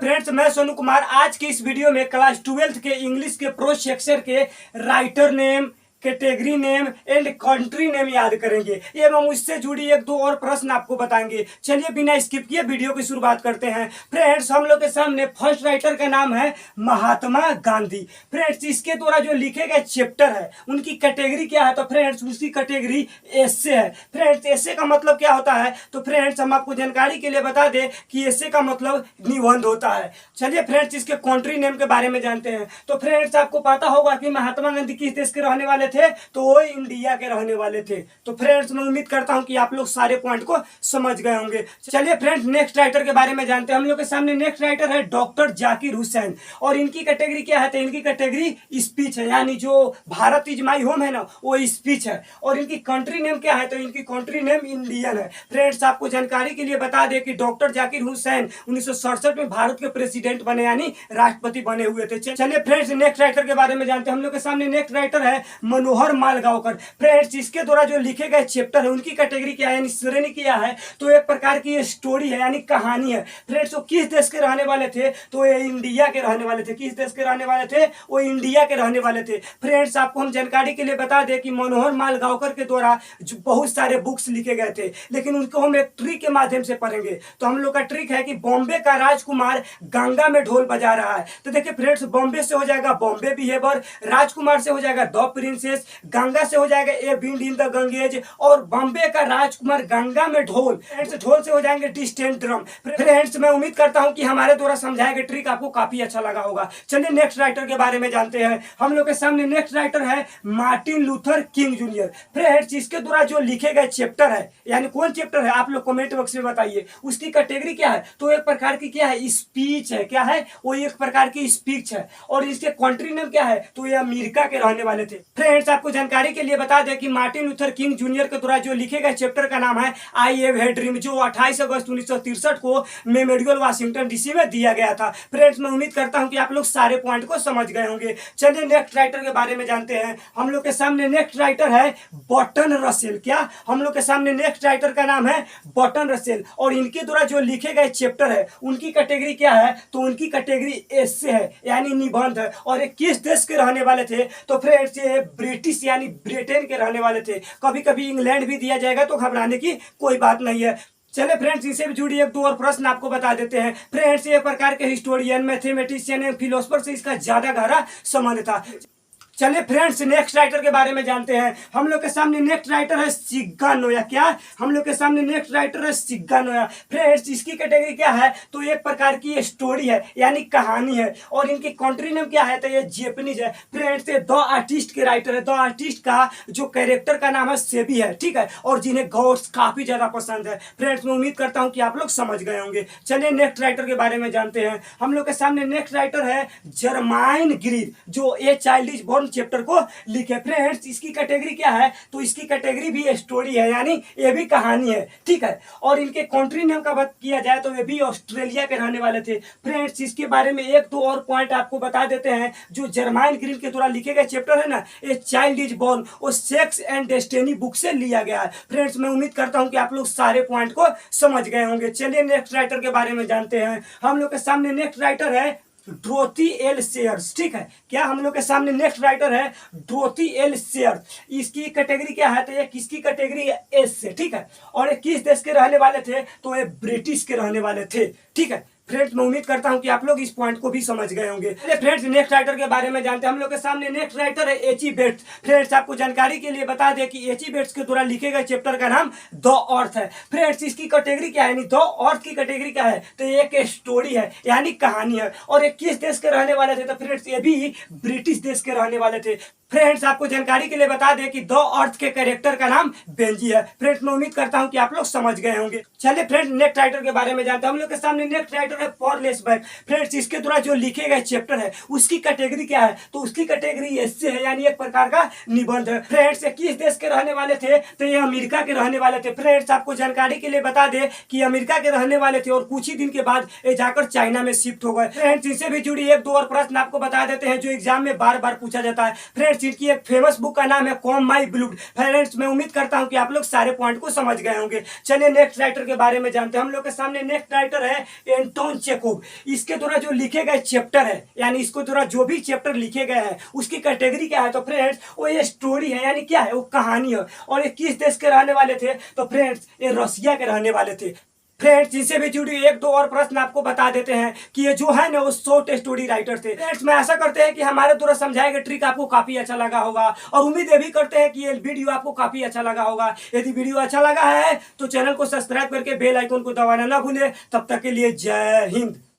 Friends, मैं सोनू कुमार आज की इस वीडियो में क्लास 12th के इंग्लिश के प्रो सेक्शन के writer name, category name and country name याद करेंगे एवं उससे जुड़ी एक दो और प्रश्न आपको बताएंगे। चलिए बिना स्किप किए वीडियो की शुरुआत करते हैं। फ्रेंड्स, हम लोग के सामने फर्स्ट राइटर का नाम है महात्मा गांधी। फ्रेंड्स, इसके द्वारा जो लिखे गए चैप्टर है उनकी कैटेगरी क्या है? तो फ्रेंड्स, उसकी कैटेगरी एस्से है। फ्रेंड्स, एस्से का मतलब क्या होता है? तो फ्रेंड्स, हम आपको जानकारी के लिए बता दें कि एस्से का मतलब निबंध होता है। चलिए फ्रेंड्स, इसके कंट्री नेम के बारे में जानते हैं। तो फ्रेंड्स, आपको पता होगा कि महात्मा गांधी किस देश के रहने वाले थे? तो वो इंडिया के रहने वाले थे। तो फ्रेंड्स, मैं उम्मीद करता हूं कि आप लोग सारे पॉइंट को समझ गए होंगे। चलिए फ्रेंड्स, नेक्स्ट राइटर के बारे में जानते हैं। हम लोग के सामने नेक्स्ट राइटर है डॉक्टर जाकिर हुसैन। और इनकी कैटेगरी क्या है? तो इनकी कैटेगरी स्पीच है, यानी जो भारत इज माई होम है ना, वो स्पीच है। और इनकी कंट्री नेम क्या है? तो इनकी कंट्री नेम इंडियन है। फ्रेंड्स, आपको जानकारी के लिए बता दें कि डॉक्टर जाकिर हुसैन 1967 में भारत के प्रेसिडेंट बने, यानी राष्ट्रपति बने हुए थे। चलिए फ्रेंड्स, नेक्स्ट राइटर के बारे में जानते हैं। हम लोग के सामने नेक्स्ट राइटर है मनोहर मालगांवकर। फ्रेंड्स, इसके द्वारा जो लिखे गए चैप्टर है उनकी कैटेगरी क्या है, यानी श्रेणी क्या है? तो एक प्रकार की स्टोरी है, यानी कहानी है। फ्रेंड्स, वो किस देश के रहने वाले थे? तो ये इंडिया के रहने वाले थे। किस देश के रहने वाले थे? वो इंडिया के रहने वाले थे। फ्रेंड्स, आपको हम जानकारी के लिए बता दें कि मनोहर मालगांवकर के द्वारा जो बहुत सारे बुक्स लिखे गए थे, लेकिन उनको हम एक ट्रिक के माध्यम से पढ़ेंगे। तो हम लोग का ट्रिक है कि बॉम्बे का राजकुमार गंगा में ढोल बजा रहा है। तो देखिए फ्रेंड्स, बॉम्बे से हो जाएगा बॉम्बे बिहेवियर, राजकुमार से हो जाएगा द प्रिंसेस, गंगा से हो जाएगा a wind in the Ganges, और बॉम्बे का राजकुमार गंगा में ढोल। फ्रेंड्स, ढोल से हो जाएंगे डिस्टेंट ड्रम। फ्रेंड्स, मैं उम्मीद करता हूं कि हमारे द्वारा समझाया गया ट्रिक आपको काफी अच्छा लगा होगा। चलिए नेक्स्ट राइटर के बारे में जानते हैं। हम लोग के सामने नेक्स्ट राइटर है Martin Luther king junior. Friends, इसके द्वारा जो लिखे गए चैप्टर है, यानी कौन चैप्टर है आप लोग कमेंट बॉक्स में बताइए। उसकी कैटेगरी क्या है? तो एक प्रकार की क्या है? स्पीच है। क्या है? वो एक प्रकार की स्पीच है। और इसके कंट्री नेम क्या है? तो ये अमेरिका के रहने वाले थे। फ्रेंड्स, आपको जानकारी के लिए बता दें कि मार्टिन लूथर किंग जूनियर के द्वारा जो लिखे गए चैप्टर का नाम है आई हैव ए ड्रीम, जो 28 अगस्त 1963 को मेमोरियल वाशिंगटन डीसी में दिया गया था। फ्रेंड्स, मैं उम्मीद करता हूं कि आप लोग सारे पॉइंट को समझ गए होंगे। चलिए नेक्स्ट राइटर के बारे में जानते हैं। हम लोग के सामने नेक्स्ट राइटर है बर्टन रसेल। क्या? हम लोग के सामने नेक्स्ट राइटर का नाम है बर्टन रसेल। और इनके द्वारा जो लिखे गए चैप्टर है उनकी कैटेगरी क्या है? तो उनकी कैटेगरी एस्से है, यानी निबंध है। और ये किस देश के रहने वाले थे? तो फ्रेंड्स, ये ब्रिटिश यानी ब्रिटेन के रहने वाले थे। कभी कभी इंग्लैंड भी दिया जाएगा, तो घबराने की कोई बात नहीं है। चले फ्रेंड्स, इनसे भी जुड़ी एक दो और प्रश्न आपको बता देते हैं। फ्रेंड्स, ये प्रकार के हिस्टोरियन, मैथमेटिशियन एंड फिलोसफर से इसका ज्यादा गहरा संबंध था। चलिए फ्रेंड्स, नेक्स्ट राइटर के बारे में जानते हैं। हम लोग के सामने नेक्स्ट राइटर है सिग्गा नोया। क्या? हम लोग के सामने नेक्स्ट राइटर है सिग्गा नोया। फ्रेंड्स, इसकी कैटेगरी क्या है? तो एक प्रकार की स्टोरी है, यानी कहानी है। और इनकी कंट्री नेम क्या है? तो ये जेपनीज है। फ्रेंड्स, ये द आर्टिस्ट के राइटर है। द आर्टिस्ट का जो कैरेक्टर का नाम है सेबी है, ठीक है। और जिन्हें गॉड्स काफी ज्यादा पसंद है। फ्रेंड्स, मैं उम्मीद करता हूं कि आप लोग समझ गए होंगे। चलिए नेक्स्ट राइटर के बारे में जानते हैं। हम लोग के सामने नेक्स्ट राइटर है जर्माइन ग्रीड, जो a child is born chapter को लिखे। फ्रेंड्स, इसकी कैटेगरी क्या है? तो इसकी कैटेगरी भी स्टोरी है, यानी ये भी कहानी है, ठीक है। और इनके कंट्री नेम का बात किया जाए तो ये भी ऑस्ट्रेलिया के रहने वाले थे। फ्रेंड्स, इसके बारे में एक दो और पॉइंट आपको बता देते हैं। जो जर्माइन ग्रीन के द्वारा लिखे गए चैप्टर है ना, ये चाइल्ड इज बोर्न, वो सेक्स एंड डेस्टिनी बुक से लिया गया है। फ्रेंड्स, मैं उम्मीद करता हूं कि आप लोग सारे पॉइंट को समझ गए होंगे। चलिए नेक्स्ट राइटर के बारे में जानते हैं। हम लोग के सामने नेक्स्ट राइटर है डोरोथी एल सेयर्स, ठीक है। क्या? हम लोग के सामने नेक्स्ट राइटर है डोरोथी एल सेयर्स। इसकी कैटेगरी क्या है? तो ये किसकी कैटेगरी है? एस से, ठीक है। और ये किस देश के रहने वाले थे? तो ये ब्रिटिश के रहने वाले थे, ठीक है। फ्रेंड्स, मैं उम्मीद करता हूं कि आप लोग इस पॉइंट को भी समझ गए होंगे। फ्रेंड्स, नेक्स्ट राइटर के बारे में जानते हैं। हम लोग के सामने नेक्स्ट राइटर है एची बेट्स। फ्रेंड्स, आपको जानकारी के लिए बता दें कि एची बेट्स के द्वारा लिखे गए चैप्टर का नाम द अर्थ है। फ्रेंड्स, इसकी कैटेगरी क्या है? द अर्थ की कैटेगरी क्या है? तो ये एक स्टोरी है, यानी कहानी है। और ये किस देश के रहने वाले थे? तो फ्रेंड्स, ये भी ब्रिटिश देश के रहने वाले थे। फ्रेंड्स, आपको जानकारी के लिए बता दें कि द अर्थ के कैरेक्टर का नाम बेंजी है। फ्रेंड्स, मैं उम्मीद करता हूं कि आप लोग समझ गए होंगे। चलिए फ्रेंड्स, नेक्स्ट राइटर के बारे में जानते हैं। हम लोग के सामने नेक्स्ट राइटर है पॉल बैक। फ्रेंड्स, इसके द्वारा जो लिखे गए चैप्टर है उसकी कैटेगरी क्या है? तो उसकी कैटेगरी एस्से है, यानी एक प्रकार का निबंध है। फ्रेंड्स, ये किस देश के रहने वाले थे? तो ये अमेरिका के रहने वाले थे। फ्रेंड्स, आपको जानकारी के लिए बता दें कि अमेरिका के रहने वाले थे और कुछ ही दिन के बाद ये जाकर चाइना में शिफ्ट हो गए। फ्रेंड्स, इनसे भी जुड़ी एक दो और प्रश्न आपको बता देते हैं जो एग्जाम में बार बार पूछा जाता है। फ्रेंड्स, इनकी एक फेमस बुक का नाम है कॉम माई ब्लूड। फ्रेंड्स, मैं उम्मीद करता हूं कि आप लोग सारे पॉइंट को समझ गए होंगे। चलिए नेक्स्ट राइटर के बारे में जानते हैं। हम लोग के सामने नेक्स्ट राइटर है एंटोन चेकोव। इसके द्वारा जो लिखे गए चैप्टर है, यानी इसको द्वारा जो भी चैप्टर लिखे गए हैं उसकी कैटेगरी क्या है, तो फ्रेंड्स वो ये स्टोरी है, यानी क्या है, वो कहानी है। और ये किस देश के रहने वाले थे, तो फ्रेंड्स ये रसिया के रहने वाले थे। फ्रेंड्स इनसे भी जुड़ी एक दो और प्रश्न आपको बता देते हैं कि ये जो है ना वो शॉर्ट स्टोरी राइटर थे। फ्रेंड्स मैं आशा करते हैं कि हमारे द्वारा समझाया गया ट्रिक आपको काफी अच्छा लगा होगा, और उम्मीद ये भी करते हैं कि ये वीडियो आपको काफी अच्छा लगा होगा। यदि वीडियो अच्छा लगा है तो चैनल को सब्सक्राइब करके बेल आइकन को दबाना ना भूले। तब तक के लिए जय हिंद।